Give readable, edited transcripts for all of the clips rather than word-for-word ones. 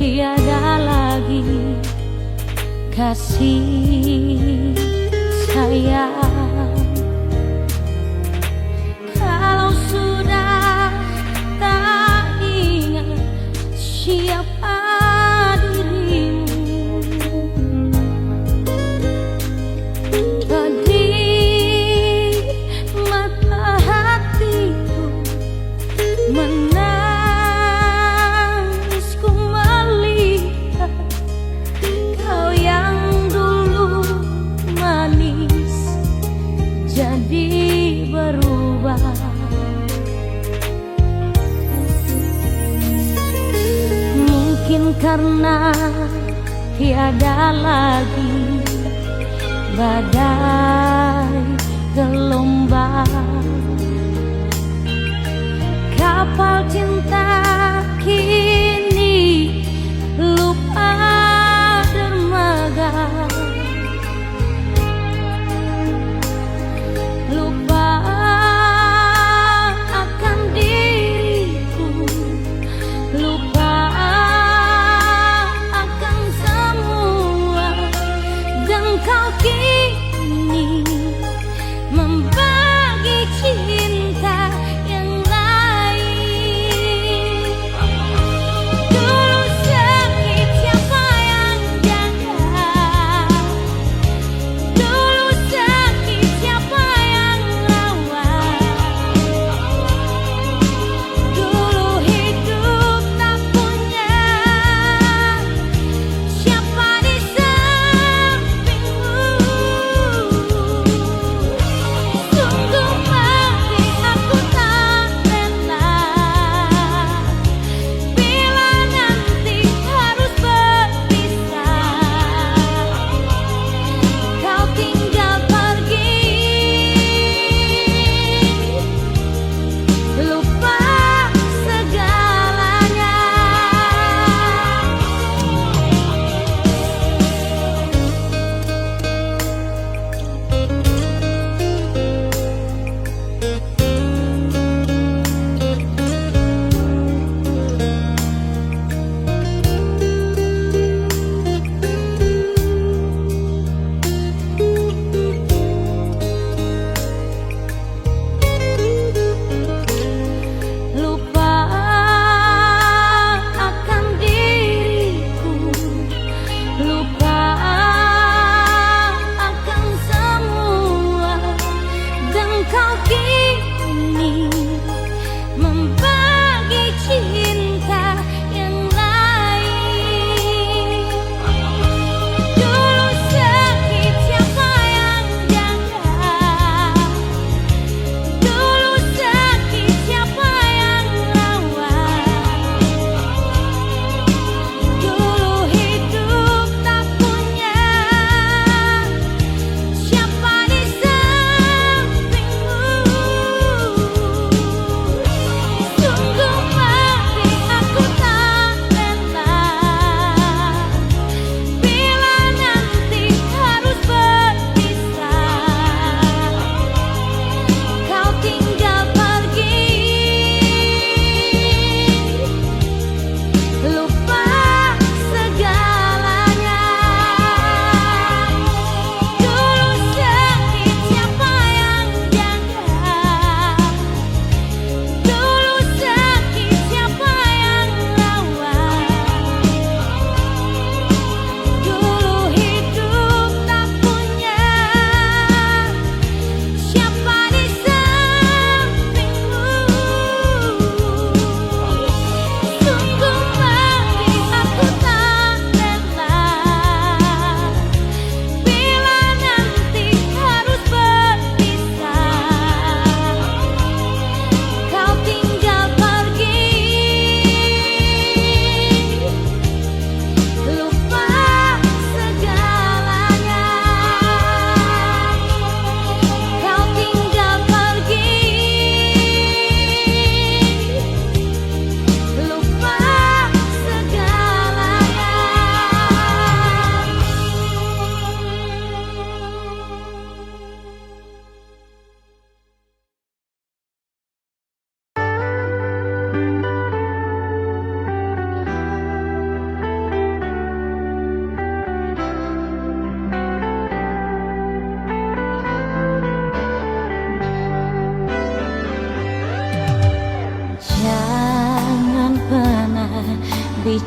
tiada lagi kasih sayang. Kalau sudah tak ingat siapa dirimu, pedih mata hatiku menangis, ku melihat kau yang dulu manis jadi berubah. Mungkin karena tiada lagi badai gelombang, kapal cinta kini lupa dermaga, lupa akan diriku, lupa akan semua, dan kau kini membagi cinta yang lain. Dulu sakit siapa yang jaga, dulu sakit siapa yang rawat, dulu hidup tak punya siapa di sampingmu. Sungguh manis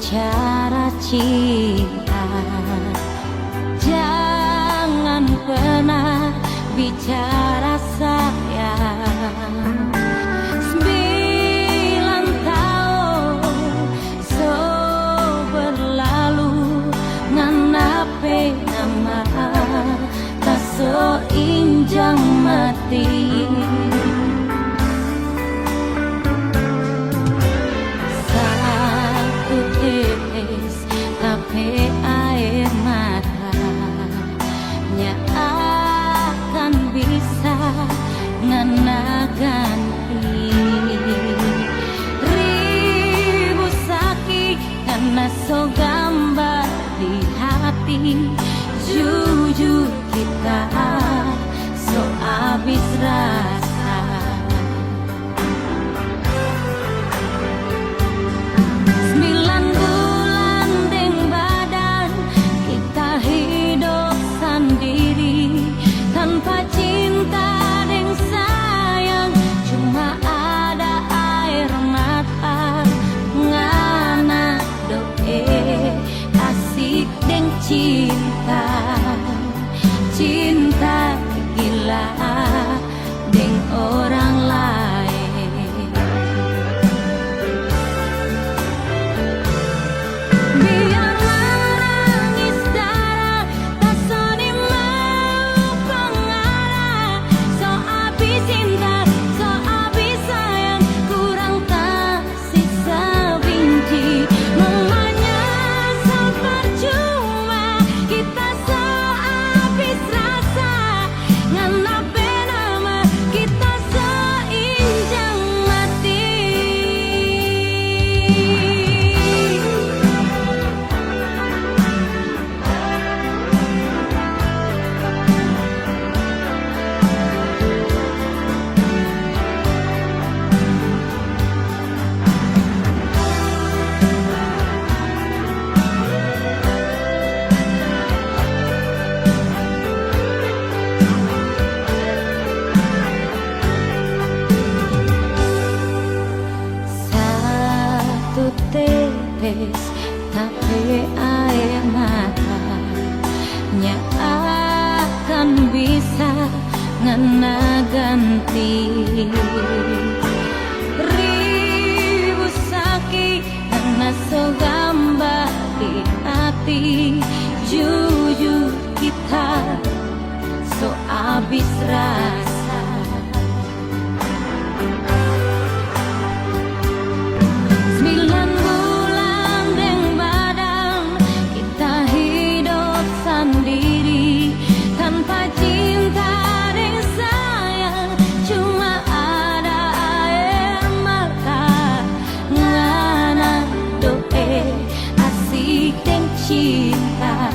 bicara cinta, jangan pernah bicara sayang. 9 tahun so berlalu nganape nama tak so injang mati. Satu tetes tapi air mata nya akan bisa ngana ganti ribu sakit karena so gambar di hati. Jujur kita so abis rasa. 9 bulan deng badan kita hidup sendiri tanpa cinta deng sayang, cuma ada air mata ngana doe asik deng cinta. Cinta gila deng orang lain. Biar menangis darah tak soni mau pengarah. So abis cinta, so abis sayang, kurang tak sisa benci. Mamanya so percuma kita so abis rasa. Nganape nama kita so injang mati. Satu tetes tapi air mata nya akan bisa ngena ganti ribu sakit karena so gambar di hati. Jujur kita so abis rasa. 9 bulan deng badan kita hidup sendiri tanpa cinta deng sayang, cuma ada air mata ngana doe asik deng cinta.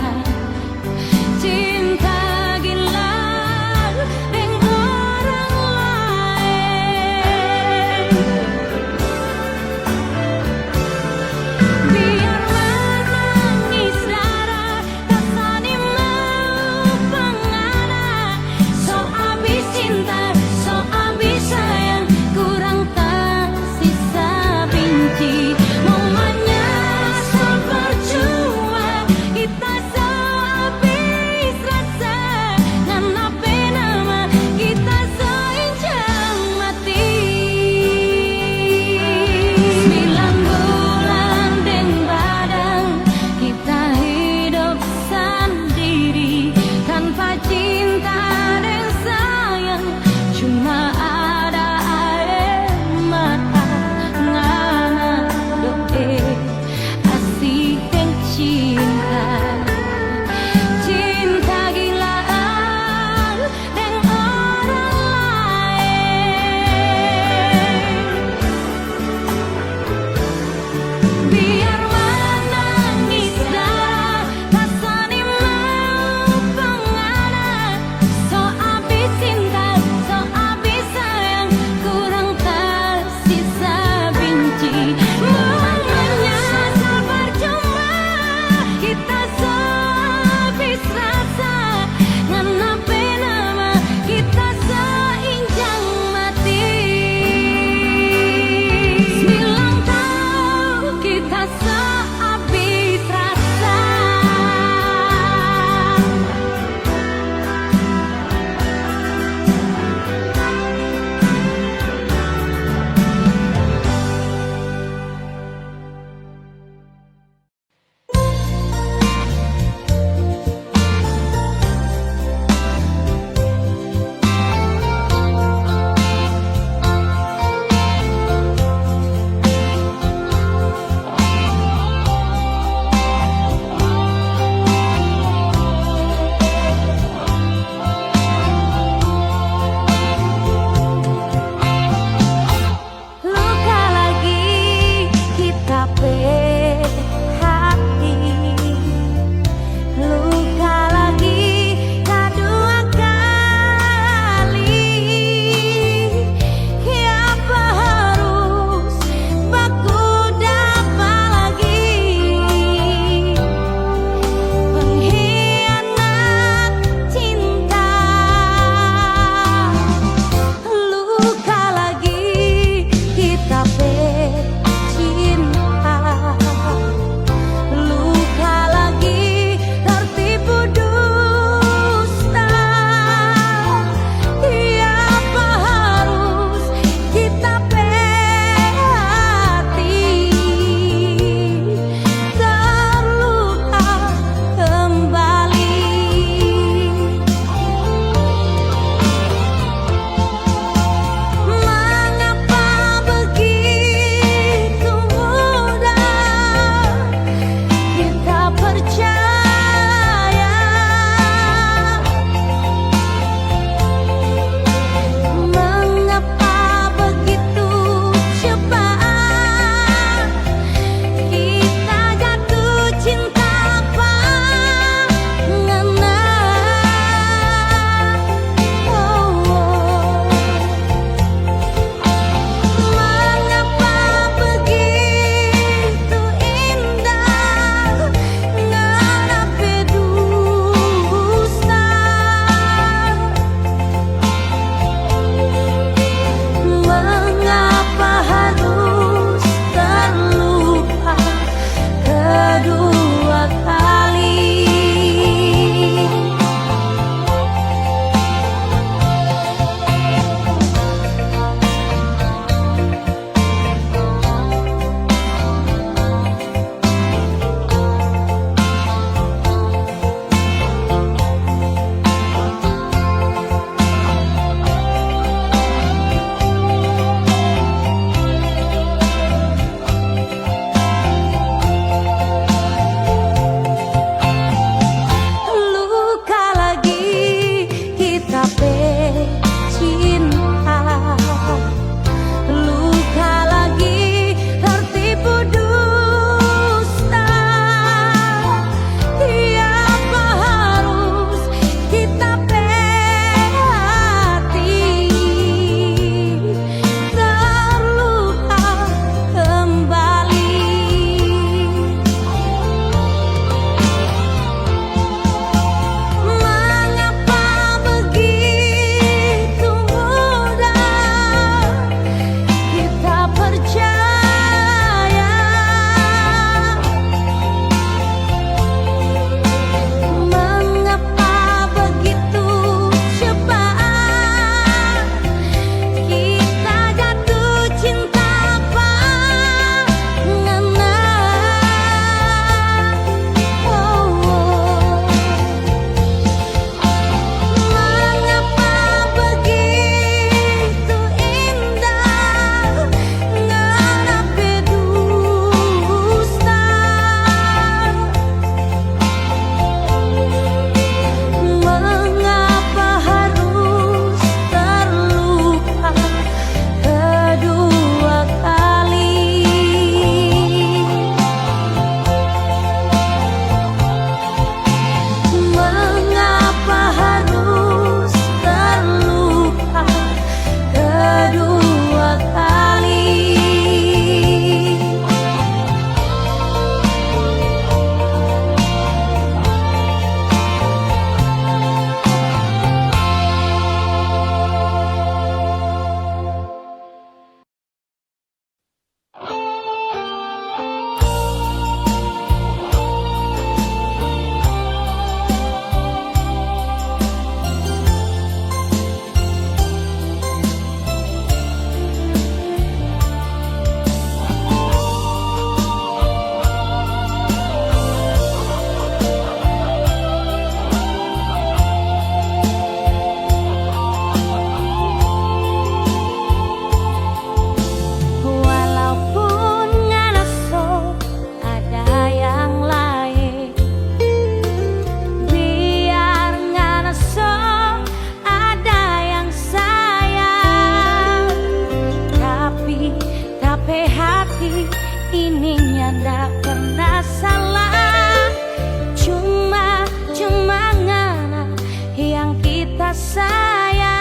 sayang.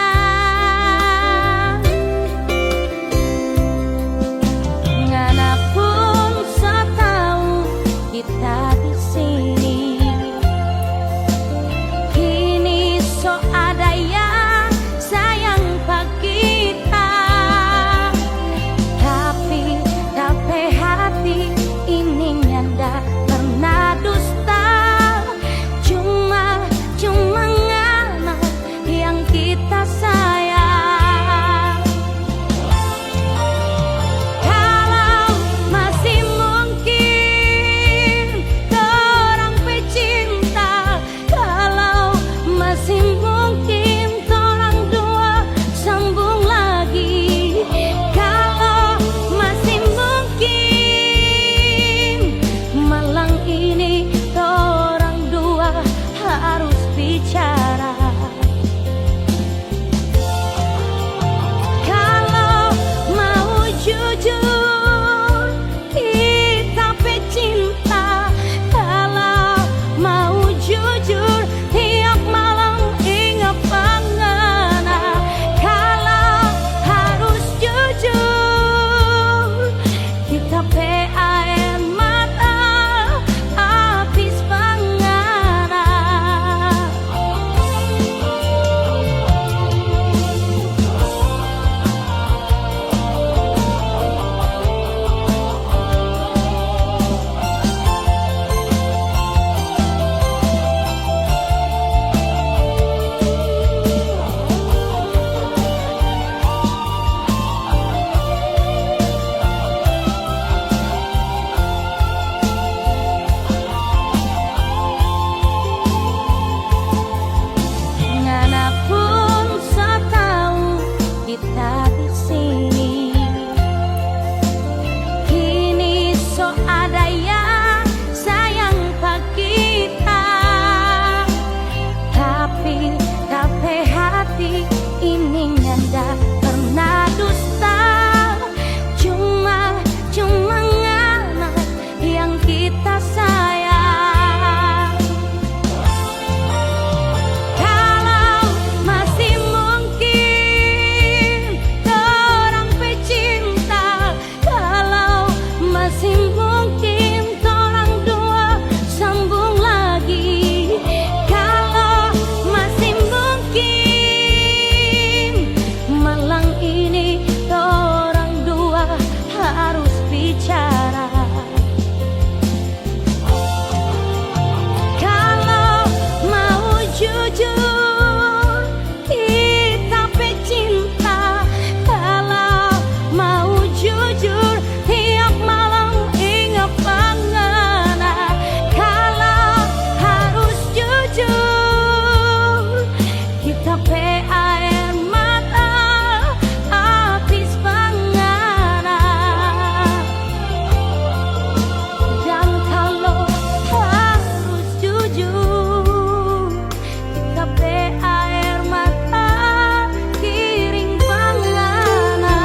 Ngana pun so tahu kita di sini. Kini so ada yang sayang pak kita, tapi hati ini nyanda pernah dusta. Cuma ngana yang kita sayang. Kalau masih mungkin orang pecinta, kalau masih mungkin orang dua sambung lagi, kalau masih mungkin malam ini orang dua harus bicara. Kalau mau jujur kita pecinta, kalau mau jujur tiap malam ingat pengana. Kalau harus jujur kita pe air mata habis pengana. Ngana pun so tahu kita di sini. Kini so ada yang sayang pak kita, tapi hati ini nyanda pernah dusta. Cuma ngana yang kita sayang. Kalau masih mungkin orang pecinta, kalau masih mungkin orang dua sambung lagi, kalau masih mungkin malam ini orang dua harus bicara. Kalau mau jujur kita pecinta, kalau mau jujur tiap malam ingat pengana. Kalau harus jujur kita pe air mata habis pengana. Dan kalau harus jujur kita pe air mata kiring pengana.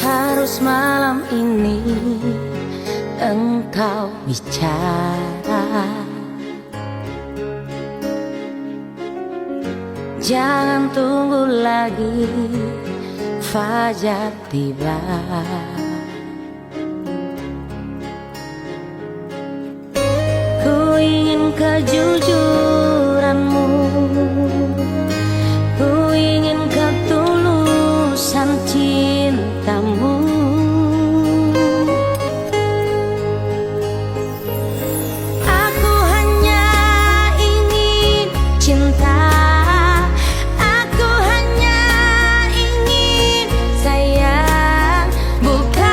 Harus malam ini engkau bicara, jangan tunggu lagi fajar tiba. Ku ingin kejujuranmu, ku ingin ketulusan cintamu. Aku hanya ingin cinta, aku hanya ingin sayang, bukan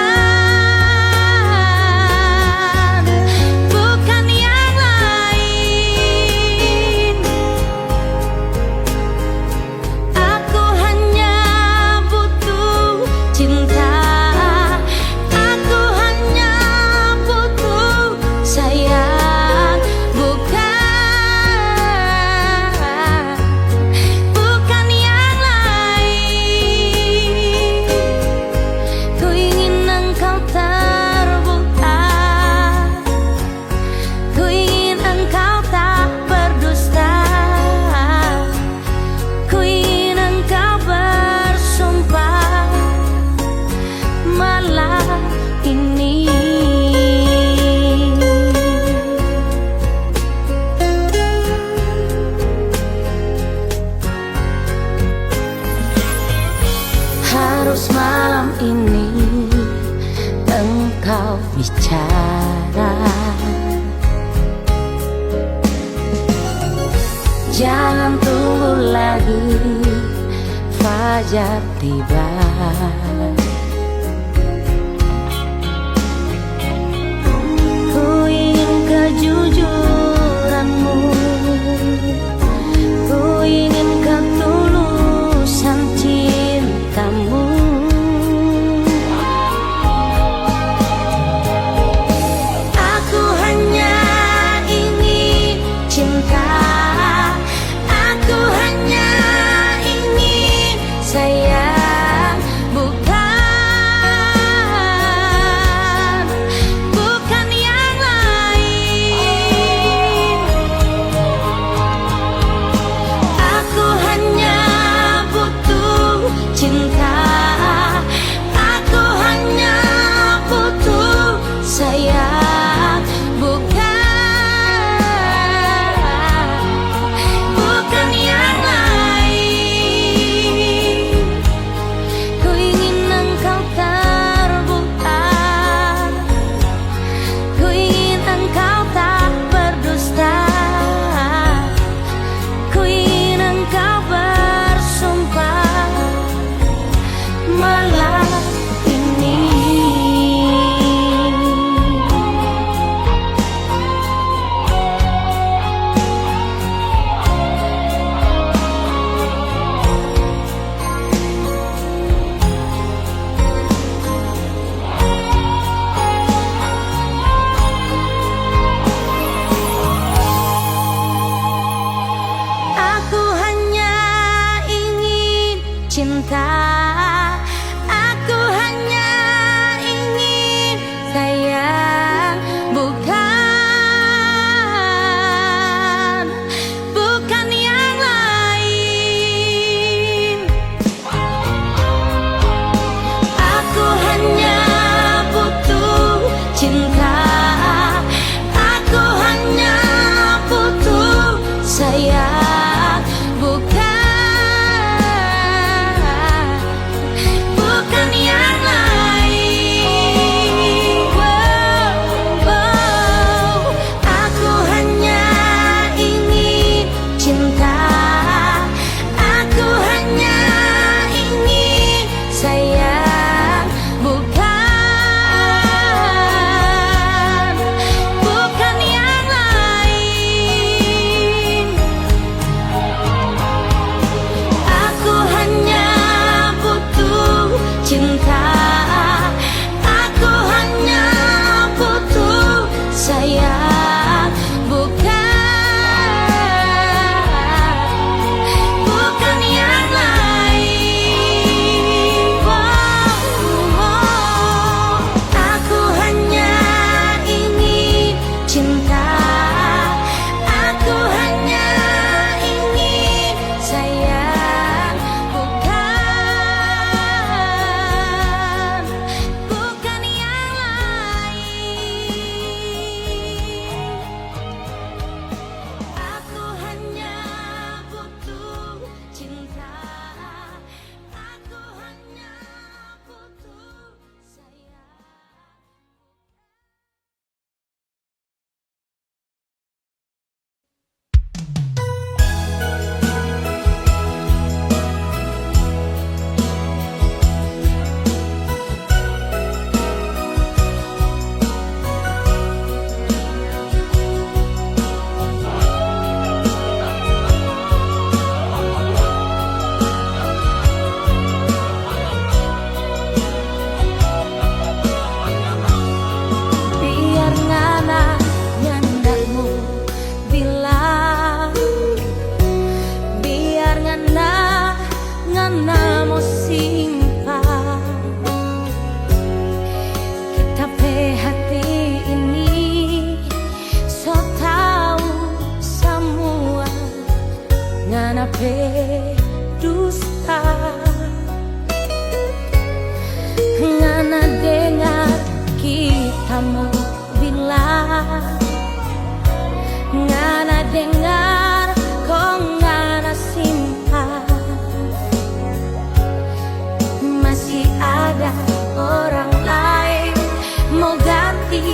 bicara. Jangan tunggu lagi fajar tiba. Ku ingin kejujuranmu, ku ingin ketulusan cintamu. Aku hanya ingin cinta, aku hanya ingin sayang, bukan yang lain. Aku hanya butuh cinta, aku hanya butuh sayang, bukan yang lain. Ku ingin engkau terbuka, ku ingin engkau tak berdusta, ku ingin engkau bersumpah malam ini. Aku hanya ingin cinta, aku hanya ingin sayang, bukan yang lain. Aku hanya butuh cinta, aku hanya butuh sayang, bukan yang lain. Aku hanya ingin cinta, aku hanya ingin sayang, bukan yang lain. Aku hanya butuh cinta, aku hanya butuh sayang, bukan yang lain. Aku hanya ingin cinta, aku hanya ingin sayang, bukan yang lain. Aku hanya butuh cinta, aku hanya butuh sayang. Biar ngana nyandakmu bilang, biar ngana mau simpan kita pe hati ini, so tahu semua ngana pe dusta. Ngana dengar kita mau bilang, ngana dengar kok ngana simpan, masih ada orang lain mau ganti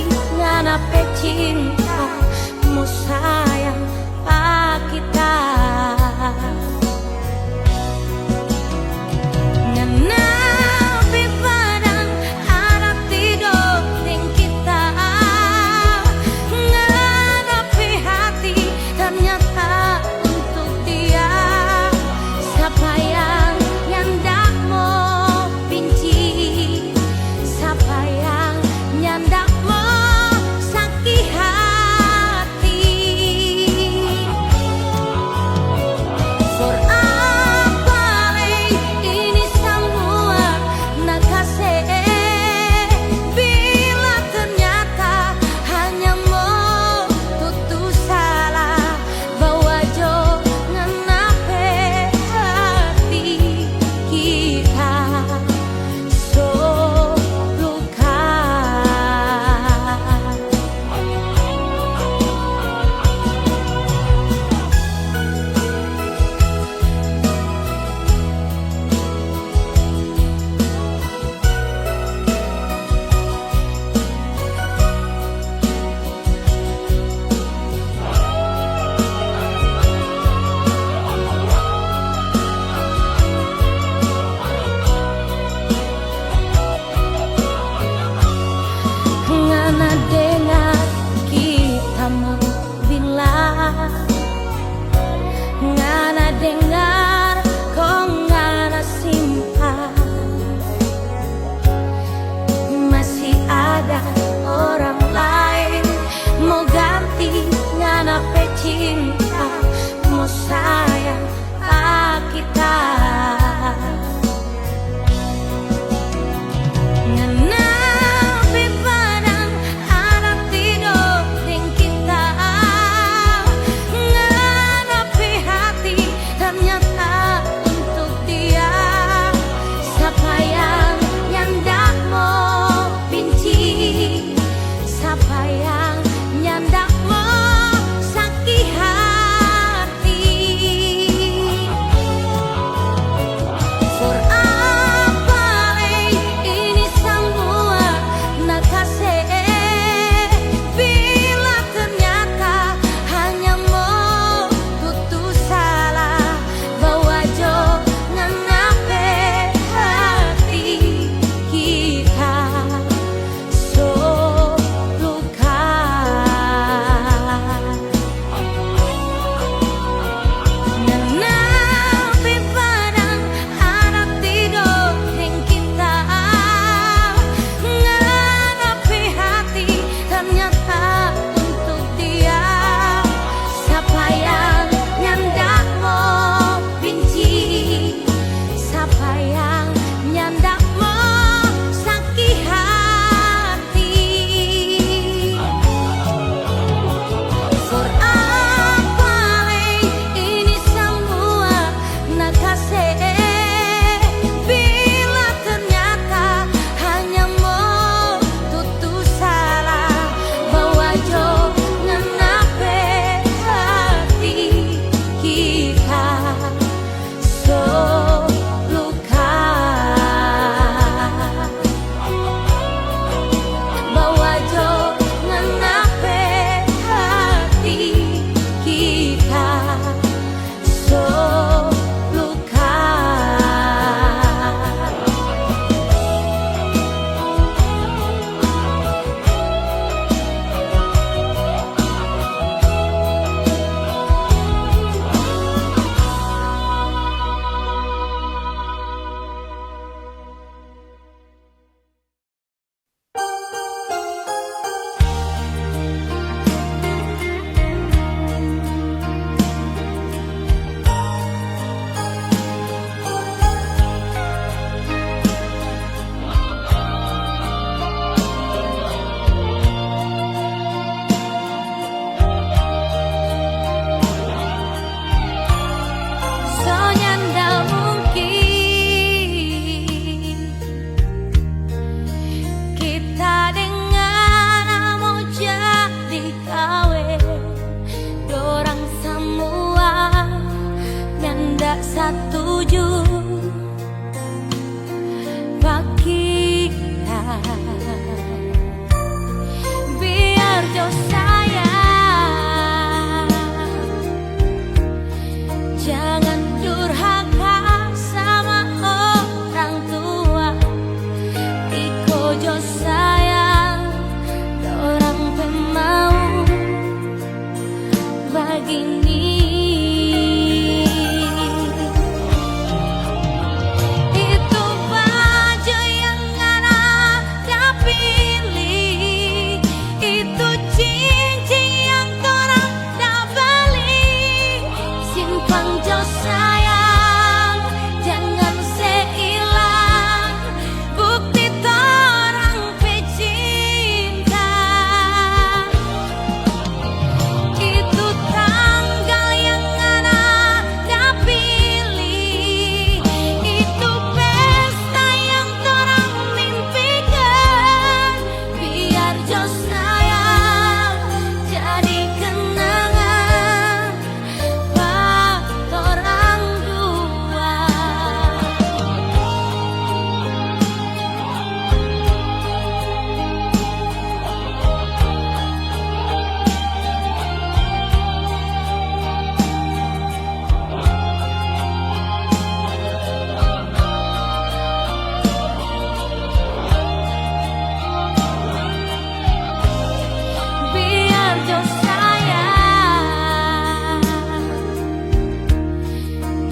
jo sayang,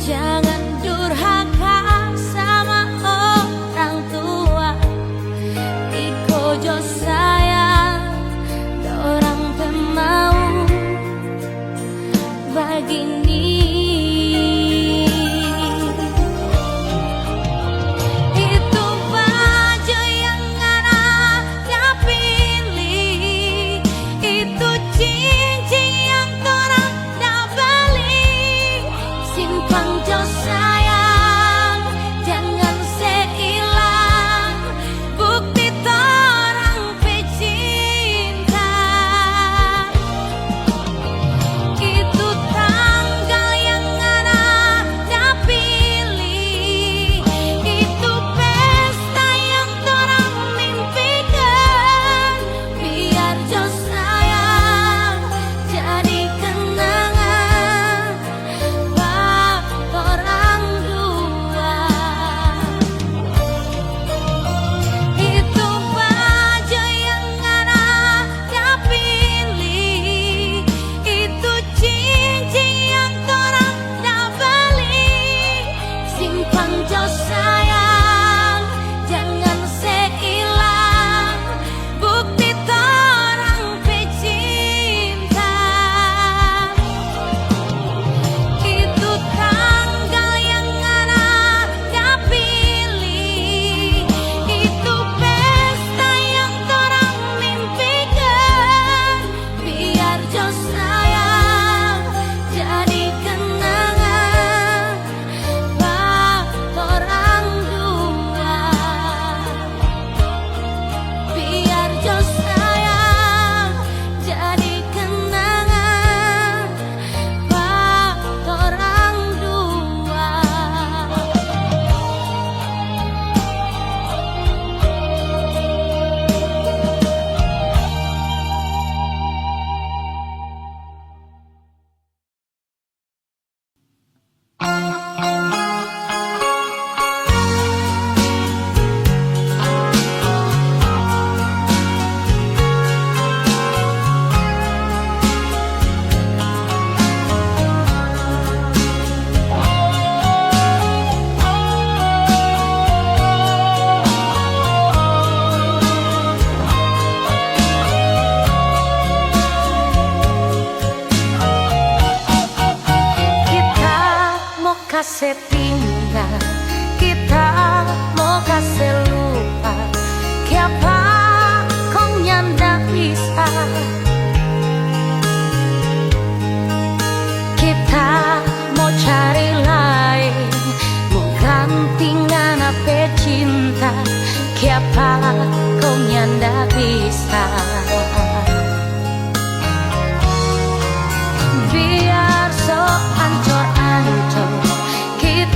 jangan durhaka sama orang tua. Iko jo sayang, dorang pemau begini. Kasih tinggal, kita mau kasih lupa, siapa kau nyanda bisa. Kita mau cari lain, mau gantingan apa cinta, siapa kau nyanda bisa. Biar so ancur-ancur kita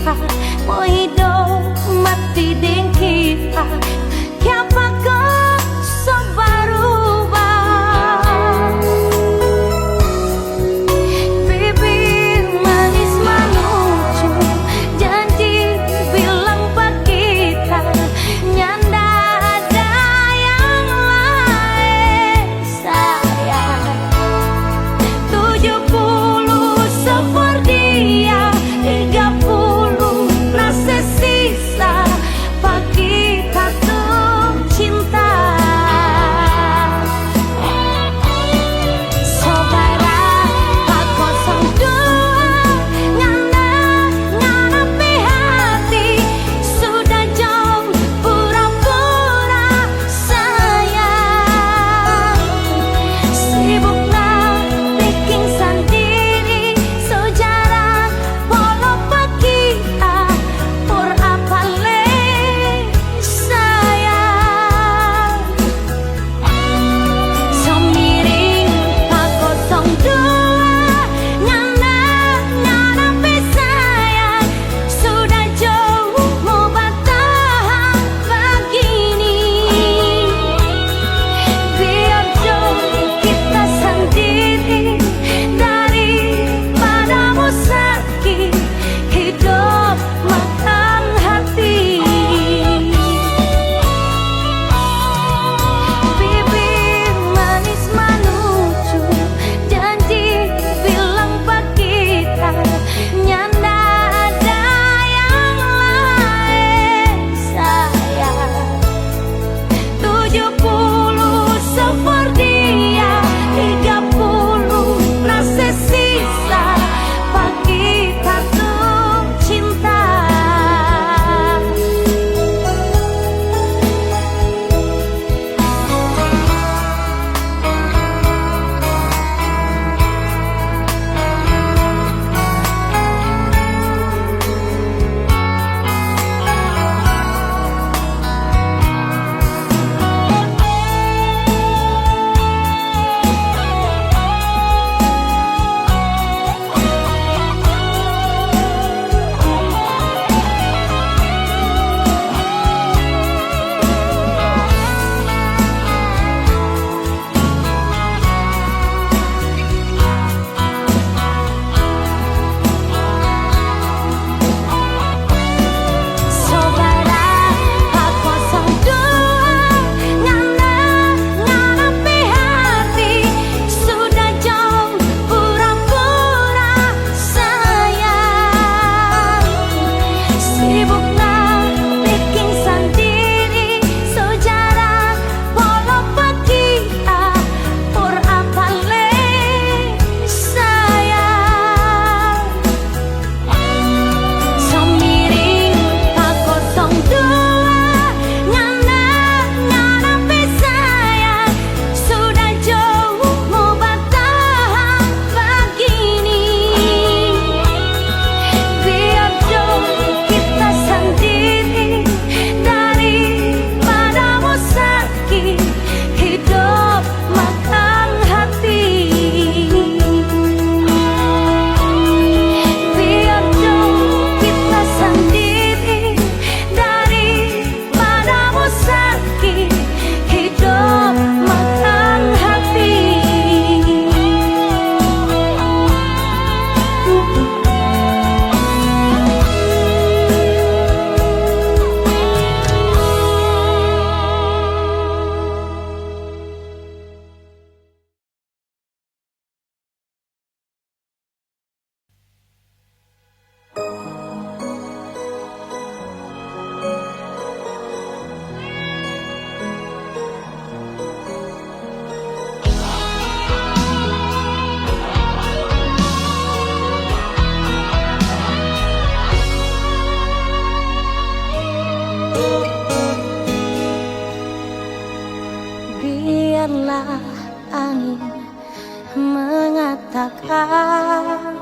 kita, mau hidup mati dengan kita. Siapa kau berubah? Bibir manis menuju janji bilang pak kita, nyanda ada yang lain sayang. 70 sopor dia, 30 rasa sisa, pak kita tuh cinta. Saudara pak 02 nganapi hati, sudah jauh pura-pura sayang. Sibuklah bikin sendiri sejarah walau pak kita pur apa le sayang. Semiring pak 02 nganapi sayang, sudah jauh mau bertahan begini. Biar jauh kita sendiri daripada mau sakit hidup makan hati. Bibir manis menuju janji bilang pak kita, nyanda ada yang lain sayang. 70 sopor dia, 30 rasa sisa, pak kita tuh cinta. Saudara pak 02 nganapi hati, sudah jauh pura-pura sayang. Sibuklah bikin sendiri sejarah walau pak kita pur apa le sayang. Semiring pak 02 nganapi sayang, sudah jauh mau bertahan begini. Biar jauh kita sendiri daripada mau sakit hidup makan hati. Biar jauh kita sendiri daripada mau sakit hidup makan hati. Biarlah angin mengatakan,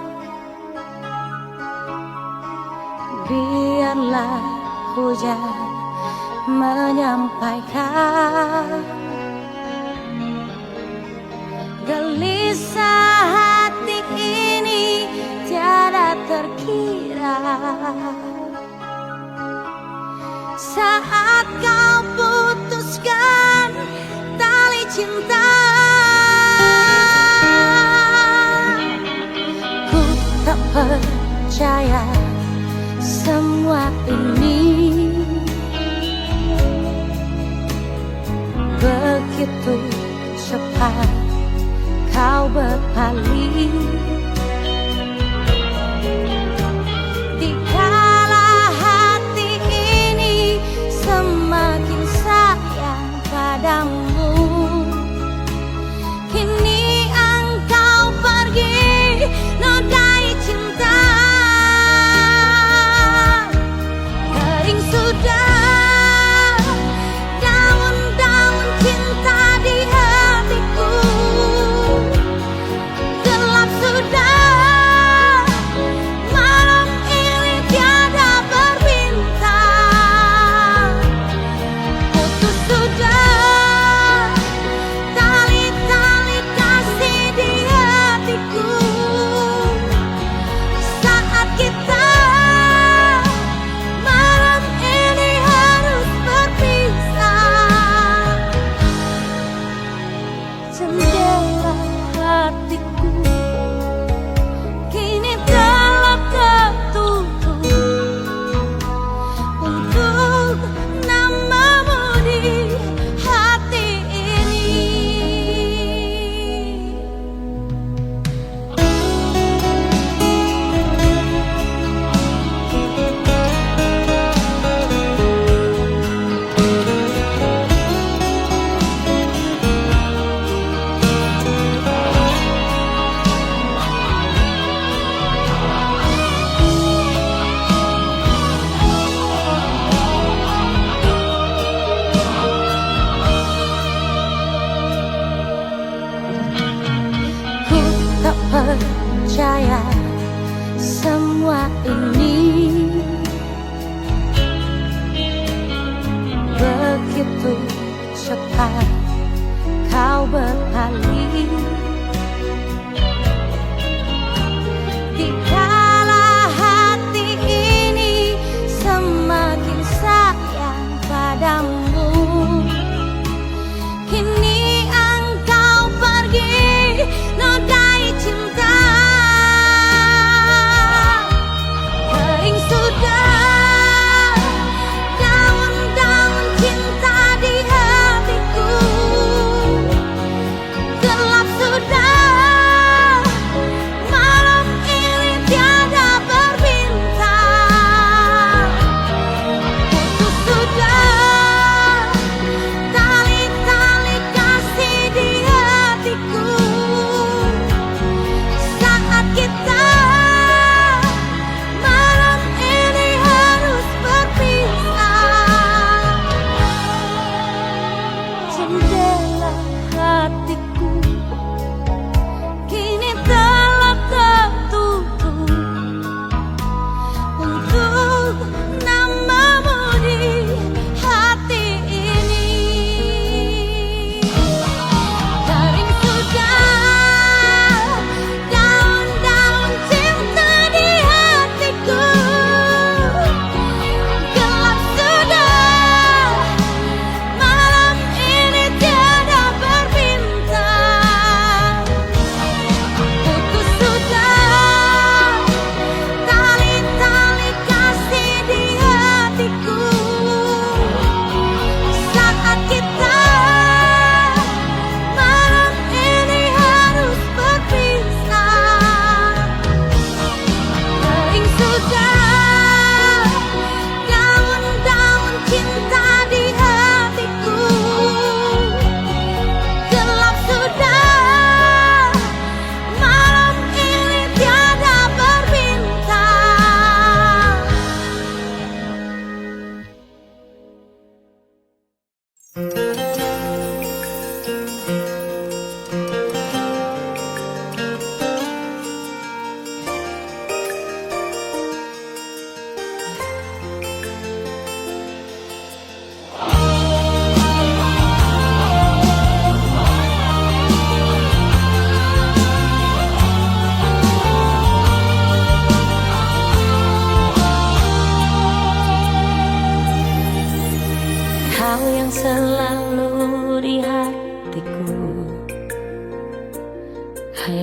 biarlah hujan menyampaikan, gelisah hati ini tiada terkira. saat kau putuskan tali cinta. Ku tak percaya semua ini, begitu cepat kau berpaling. Dikala hati ini semakin sayang padamu, kini engkau pergi nodai cinta. Kering sudah daun-daun cinta di hatiku, gelap sudah malam ini tiada berbintang. Putus sudah tali-tali kasih di hatiku, saat kita malam ini harus berpisah. Jendela hatiku kini telah tertutup untuk namamu di hati ini. Ku tak percaya semua ini, begitu cepat kau berpaling. Dikala hati ini semakin sayang padamu, kini engkau pergi nodai cinta. Kering sudah daun-daun cinta di hatiku, gelap sudah malam ini tiada berbintang. Putus sudah tali-tali kasih di hatiku, saat kita malam ini harus berpisah. Jendela hatiku kini telah tertutup untuk namamu di hati ini. Kering sudah daun-daun cinta di hatiku, gelap sudah malam ini tiada berbintang.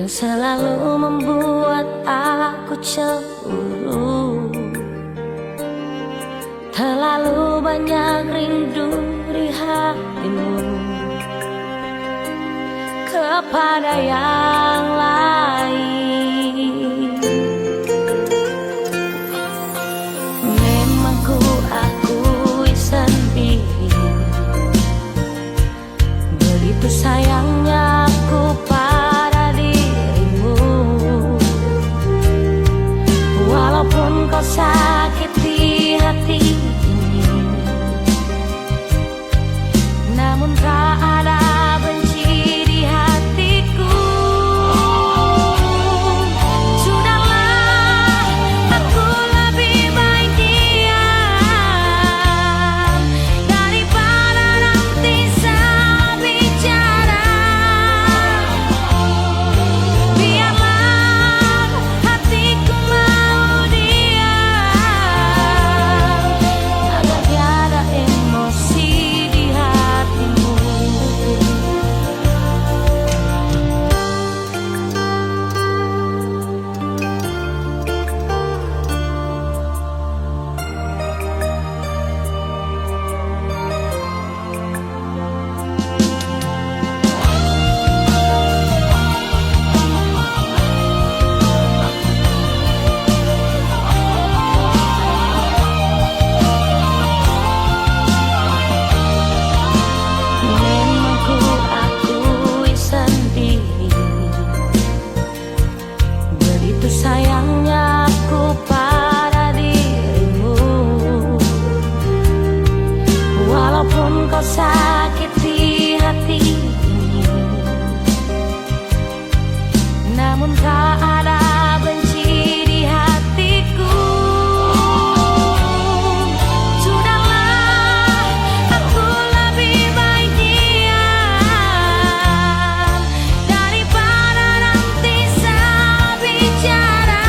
yang selalu membuat aku cemburu. Terlalu banyak rindu di hatimu kepada yang lain. Memang ku akui sendiri, begitu sayangnya aku pada dirimu. Walaupun kau sakiti hati ini, namun tak ada benci di hatiku. Sudahlah, aku lebih baik diam daripada nanti salah bicara. Biarlah hatiku mau diam agar tiada emosi di hatimu. Memang ku akui sendiri, begitu sayangnya aku pada dirimu. Walaupun kau sakiti hati ini, namun tak ada benci di hatiku. Sudahlah, aku lebih baik diam daripada nanti salah bicara.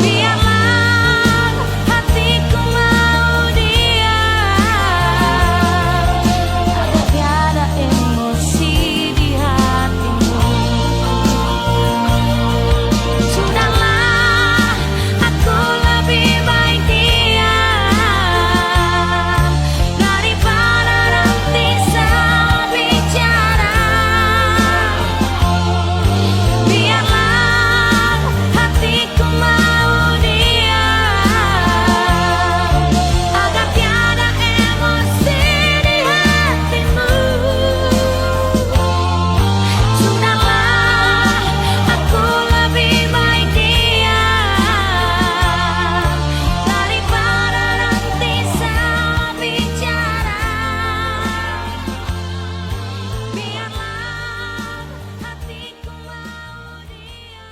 Biarlah hatiku mau diam agar tiada emosi di hatimu. Sudahlah, aku lebih baik diam daripada nanti salah bicara. Biarlah hatiku mau diam agar tiada emosi di hatimu. Sudahlah, aku lebih baik diam daripada nanti salah bicara. Biarlah hatiku mau diam.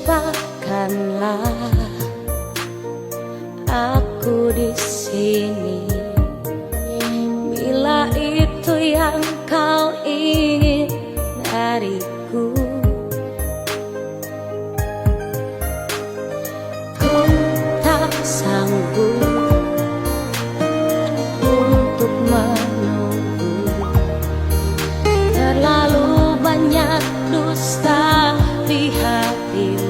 Lupakanlah aku di sini bila itu yang kau ingin dariku. Ku tak sanggup untuk menunggu, terlalu banyak dusta di hatimu.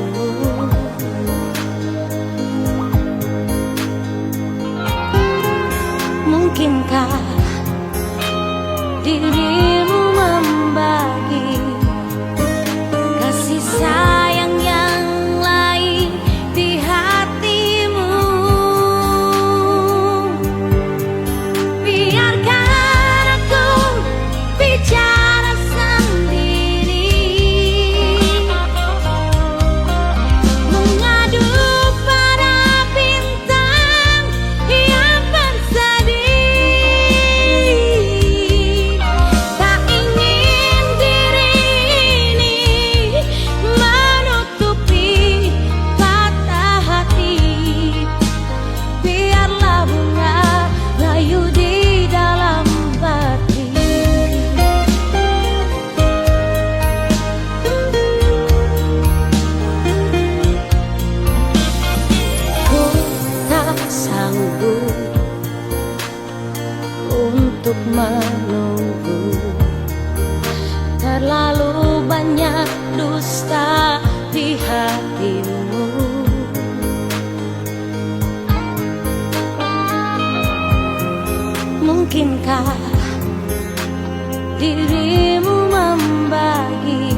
Mungkinkah dirimu membagi kasih sayang yang lain di hatimu? Biarkan aku bicara sendiri, mengadu pada bintang yang bersedih. Tak ingin untuk menunggu. Terlalu banyak dusta di hatimu. Mungkinkah dirimu membagi